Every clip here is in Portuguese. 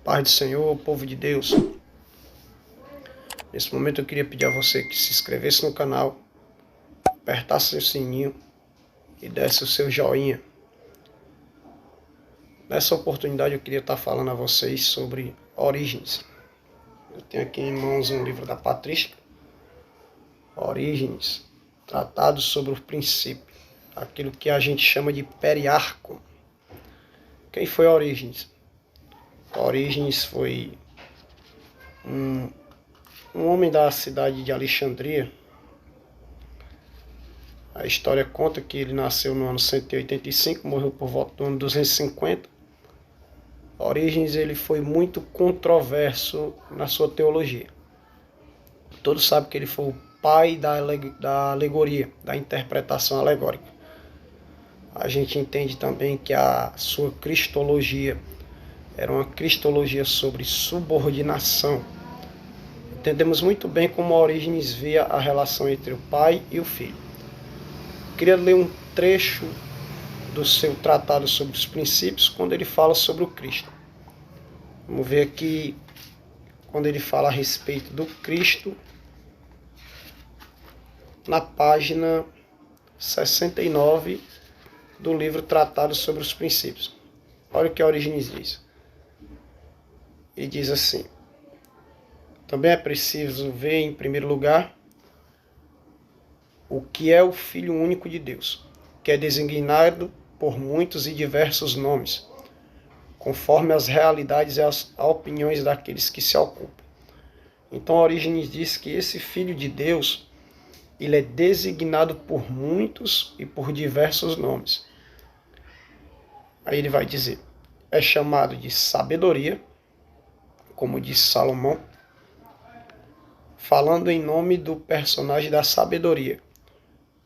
Paz do Senhor, povo de Deus. Nesse momento eu queria pedir a você que se inscrevesse no canal, apertasse o sininho e desse o seu joinha. Nessa oportunidade eu queria estar falando a vocês sobre Orígenes. Eu tenho aqui em mãos um livro da Patrística, Orígenes, tratado sobre o princípio, aquilo que a gente chama de periarco. Quem foi Orígenes? Orígenes foi um homem da cidade de Alexandria. A história conta que ele nasceu no ano 185, morreu por volta do ano 250. Orígenes ele foi muito controverso na sua teologia. Todos sabem que ele foi o pai da alegoria, da interpretação alegórica. A gente entende também que a sua cristologia era uma cristologia sobre subordinação. Entendemos muito bem como Orígenes via a relação entre o pai e o filho. Queria ler um trecho do seu tratado sobre os princípios, quando ele fala sobre o Cristo. Vamos ver aqui, quando ele fala a respeito do Cristo, na página 69 do livro Tratado sobre os Princípios. Olha o que Orígenes diz. Ele diz assim: também é preciso ver, em primeiro lugar, o que é o Filho único de Deus, que é designado por muitos e diversos nomes, conforme as realidades e as opiniões daqueles que se ocupam. Então, Orígenes diz que esse Filho de Deus, ele é designado por muitos e por diversos nomes. Aí ele vai dizer, é chamado de sabedoria, como disse Salomão, falando em nome do personagem da sabedoria.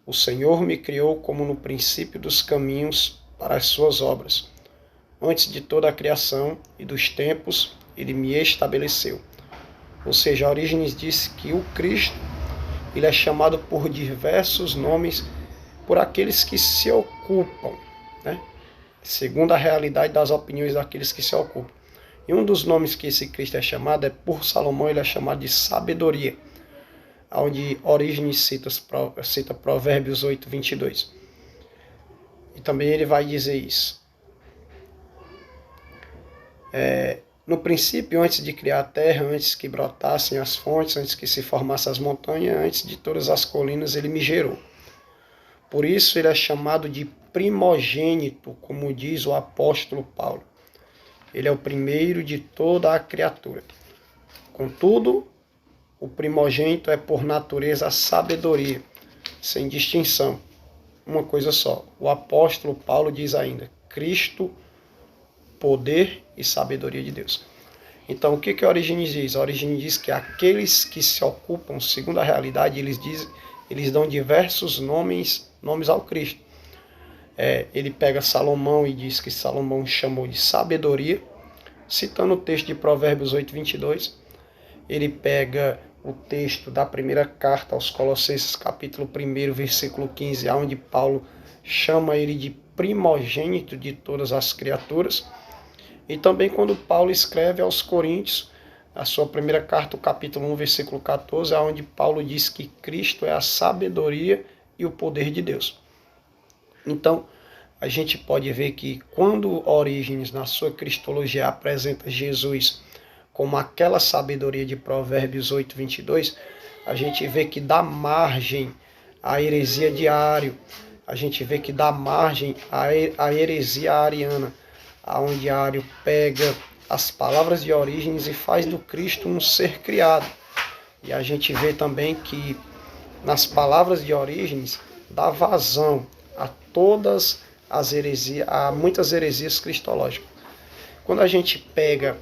O Senhor me criou como no princípio dos caminhos para as suas obras. Antes de toda a criação e dos tempos, ele me estabeleceu. Ou seja, Orígenes disse que o Cristo, ele é chamado por diversos nomes por aqueles que se ocupam, né? Segundo a realidade das opiniões daqueles que se ocupam. E um dos nomes que esse Cristo é chamado é, por Salomão, ele é chamado de sabedoria, onde Orígenes cita Provérbios 8, 22. E também ele vai dizer isso. No princípio, antes de criar a terra, antes que brotassem as fontes, antes que se formassem as montanhas, antes de todas as colinas, ele me gerou. Por isso ele é chamado de primogênito, como diz o apóstolo Paulo. Ele é o primeiro de toda a criatura. Contudo, o primogênito é por natureza a sabedoria, sem distinção. Uma coisa só. O apóstolo Paulo diz ainda, Cristo, poder e sabedoria de Deus. Então, o que Orígenes diz? Orígenes diz que aqueles que se ocupam, segundo a realidade, eles dão diversos nomes ao Cristo. Ele pega Salomão e diz que Salomão chamou de sabedoria, citando o texto de Provérbios 8, 22. Ele pega o texto da primeira carta aos Colossenses, capítulo 1, versículo 15, onde Paulo chama ele de primogênito de todas as criaturas. E também quando Paulo escreve aos Coríntios, a sua primeira carta, o capítulo 1, versículo 14, onde Paulo diz que Cristo é a sabedoria e o poder de Deus. Então, a gente pode ver que quando Orígenes, na sua cristologia, apresenta Jesus como aquela sabedoria de Provérbios 8, 22, a gente vê que dá margem à heresia de Ário, a gente vê que dá margem à heresia ariana, onde Ário pega as palavras de Orígenes e faz do Cristo um ser criado. E a gente vê também que nas palavras de Orígenes dá vazão a todas as heresias, a muitas heresias cristológicas. Quando a gente pega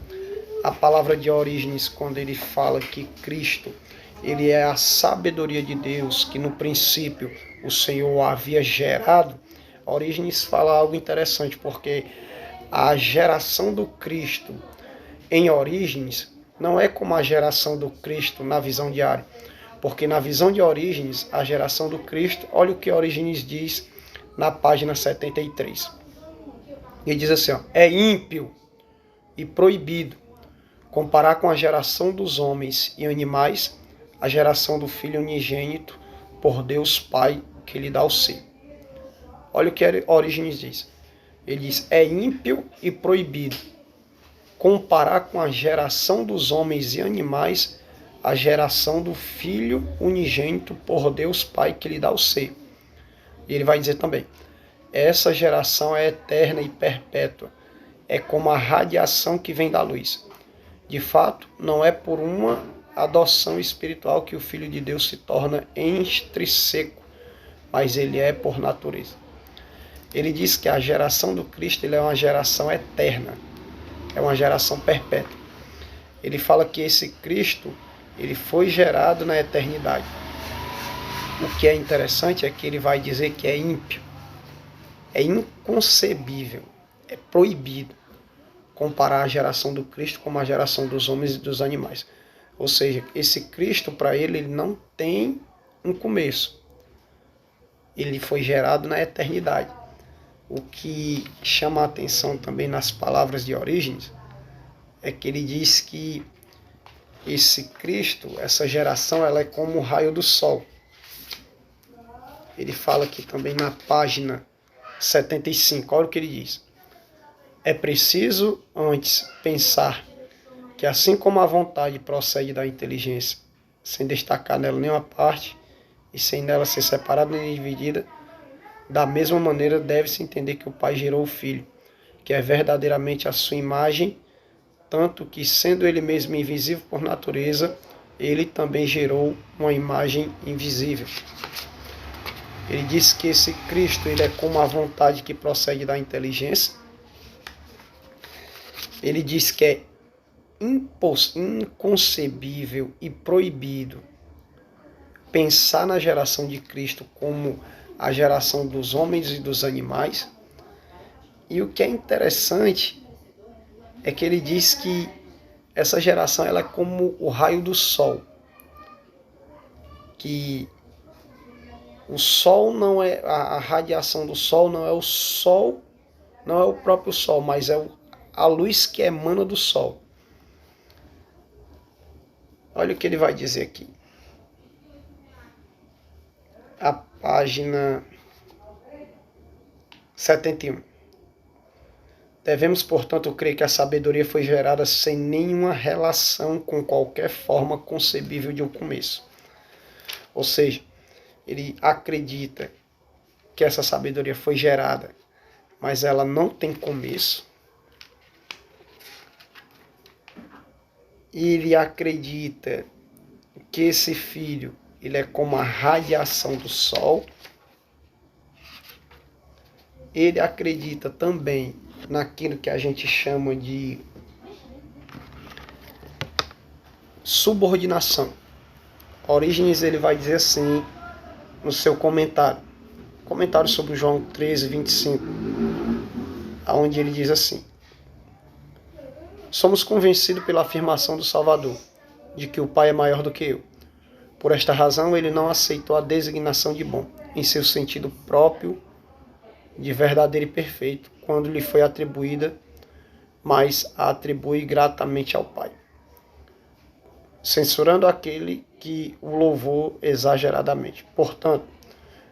a palavra de Orígenes, quando ele fala que Cristo, ele é a sabedoria de Deus, que no princípio o Senhor havia gerado, Orígenes fala algo interessante, porque a geração do Cristo em Orígenes não é como a geração do Cristo na visão de Ário, porque na visão de Orígenes, a geração do Cristo, olha o que Orígenes diz na página 73. Ele diz assim, é ímpio e proibido comparar com a geração dos homens e animais a geração do Filho unigênito por Deus Pai que lhe dá o ser. Olha o que Orígenes diz. Ele diz, é ímpio e proibido comparar com a geração dos homens e animais a geração do Filho unigênito por Deus Pai que lhe dá o ser. E ele vai dizer também, essa geração é eterna e perpétua, é como a radiação que vem da luz. De fato, não é por uma adoção espiritual que o Filho de Deus se torna extrínseco, mas ele é por natureza. Ele diz que a geração do Cristo ele é uma geração eterna, é uma geração perpétua. Ele fala que esse Cristo ele foi gerado na eternidade. O que é interessante é que ele vai dizer que é ímpio, é inconcebível, é proibido comparar a geração do Cristo com a geração dos homens e dos animais. Ou seja, esse Cristo para ele não tem um começo. Ele foi gerado na eternidade. O que chama a atenção também nas palavras de Orígenes é que ele diz que esse Cristo, essa geração, ela é como o raio do sol. Ele fala aqui também na página 75, olha o que ele diz. É preciso antes pensar que assim como a vontade procede da inteligência, sem destacar nela nenhuma parte e sem nela ser separada nem dividida, da mesma maneira deve-se entender que o Pai gerou o Filho, que é verdadeiramente a sua imagem, tanto que, sendo ele mesmo invisível por natureza, ele também gerou uma imagem invisível. Ele diz que esse Cristo ele é como a vontade que procede da inteligência. Ele diz que é inconcebível e proibido pensar na geração de Cristo como a geração dos homens e dos animais. E o que é interessante é que ele diz que essa geração ela é como o raio do sol. Que o sol não é, a radiação do sol não é o sol, não é o próprio sol, mas é a luz que emana do sol. Olha o que ele vai dizer aqui. A página 71. Devemos, portanto, crer que a sabedoria foi gerada sem nenhuma relação com qualquer forma concebível de um começo. Ou seja, ele acredita que essa sabedoria foi gerada, mas ela não tem começo. E ele acredita que esse filho ele é como a radiação do sol. Ele acredita também naquilo que a gente chama de subordinação. Orígenes ele vai dizer assim no seu comentário sobre João 13, 25, onde ele diz assim: somos convencidos pela afirmação do Salvador, de que o Pai é maior do que eu. Por esta razão, ele não aceitou a designação de bom, em seu sentido próprio, de verdadeiro e perfeito, quando lhe foi atribuída, mas a atribui gratamente ao Pai, censurando aquele que o louvou exageradamente. Portanto,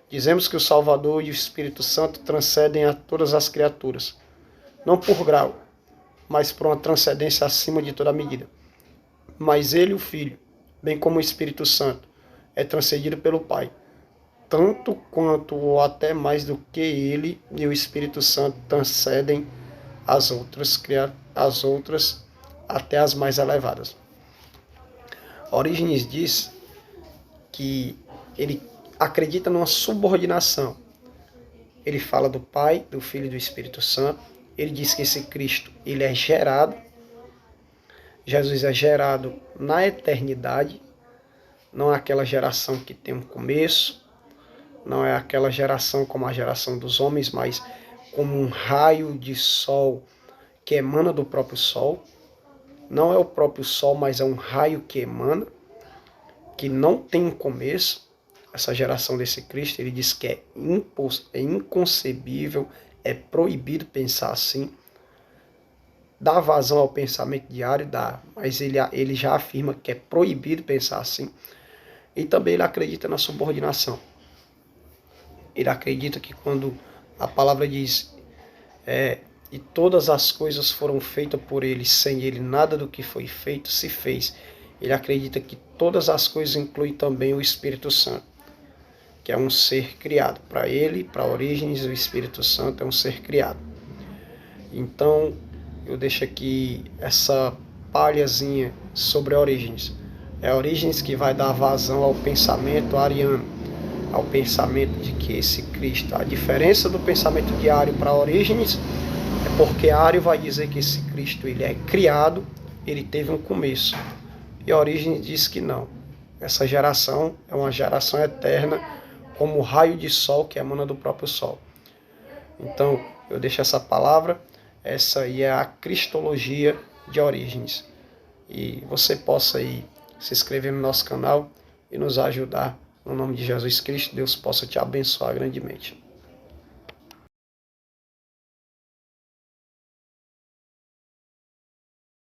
dizemos que o Salvador e o Espírito Santo transcendem a todas as criaturas, não por grau, mas por uma transcendência acima de toda medida. Mas ele, o Filho, bem como o Espírito Santo, é transcendido pelo Pai, tanto quanto ou até mais do que ele e o Espírito Santo transcendem as outras até as mais elevadas. Orígenes diz que ele acredita numa subordinação. Ele fala do Pai, do Filho e do Espírito Santo. Ele diz que esse Cristo ele é gerado. Jesus é gerado na eternidade. Não é aquela geração que tem um começo. Não é aquela geração como a geração dos homens, mas como um raio de sol que emana do próprio sol. Não é o próprio sol, mas é um raio que emana, que não tem um começo. Essa geração desse Cristo, ele diz que é inconcebível, é proibido pensar assim. Dá vazão ao pensamento diário? Dá, mas ele já afirma que é proibido pensar assim. E também ele acredita na subordinação. Ele acredita que quando a palavra diz e todas as coisas foram feitas por ele, sem ele nada do que foi feito se fez. Ele acredita que todas as coisas incluem também o Espírito Santo, que é um ser criado. Para ele, para Orígenes, o Espírito Santo é um ser criado. Então, eu deixo aqui essa palhazinha sobre Orígenes. É Orígenes que vai dar vazão ao pensamento ariano, ao pensamento de que esse Cristo, a diferença do pensamento de Ario para Orígenes é porque Ario vai dizer que esse Cristo ele é criado, ele teve um começo. E Orígenes diz que não. Essa geração é uma geração eterna, como o raio de sol que emana do próprio sol. Então, eu deixo essa palavra, essa aí é a cristologia de Orígenes. E você possa aí se inscrever no nosso canal e nos ajudar. No nome de Jesus Cristo, Deus possa te abençoar grandemente.